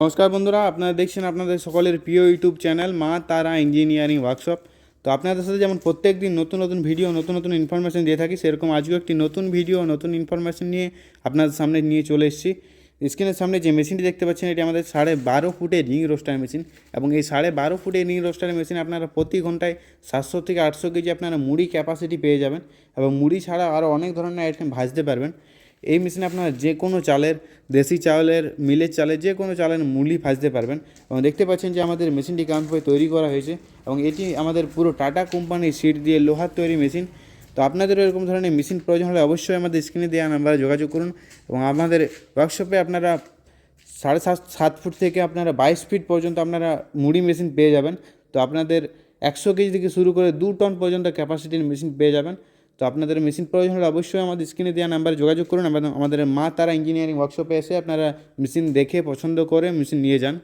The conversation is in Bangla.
নমস্কার বন্ধুরা, আপনারা দেখছেন আপনাদের সকলের প্রিয় ইউটিউব চ্যানেল মা তারা ইঞ্জিনিয়ারিং ওয়ার্কশপ। তো আপনাদের সাথে যেমন প্রত্যেক দিন নতুন নতুন ভিডিও নতুন নতুন ইনফরমেশান দিয়ে থাকি, সেরকম আজকেও একটি নতুন ভিডিও নতুন ইনফরমেশান নিয়ে আপনাদের সামনে নিয়ে চলে এসেছি। স্ক্রিনের সামনে যে মেশিনটি দেখতে পাচ্ছেন, এটি আমাদের 12.5 ফুটের রিং রোস্টার মেশিন। এবং এই 12.5 ফুটের রিং রোস্টার মেশিন আপনারা প্রতি ঘন্টায় 700 থেকে 800 কেজি আপনারা মুড়ি ক্যাপাসিটি পেয়ে যাবেন। এবং মুড়ি ছাড়া আরও অনেক ধরনের আইটেম ভাজতে পারবেন। এই মেশিনে আপনারা যে কোনো চালের, দেশি চালের, মিলের চালের, যে কোনো চালের মুড়ি ভাজতে পারবেন। এবং দেখতে পাচ্ছেন যে আমাদের মেশিনটি কেমনভাবে তৈরি করা হয়েছে, এবং এটি আমাদের পুরো টাটা কোম্পানির সিট দিয়ে লোহার তৈরি মেশিন। তো আপনাদেরও এরকম ধরনের মেশিন প্রয়োজন হলে অবশ্যই আমাদের স্ক্রিনে দেওয়া নাম্বারে যোগাযোগ করুন। এবং আমাদের ওয়ার্কশপে আপনারা 7.5 ফুট থেকে আপনারা 22 ফিট পর্যন্ত আপনারা মুড়ি মেশিন পেয়ে যাবেন। তো আপনাদের 100 কেজি থেকে শুরু করে 2 টন পর্যন্ত ক্যাপাসিটির মেশিন পেয়ে যাবেন। তো আপনাদের মেশিন প্রয়োজন হলে অবশ্যই আমাদের স্ক্রিনে দেওয়া নাম্বারে যোগাযোগ করুন। আমাদের মা তারা ইঞ্জিনিয়ারিং ওয়ার্কশপে এসে আপনারা মেশিন দেখে পছন্দ করে মেশিন নিয়ে যান।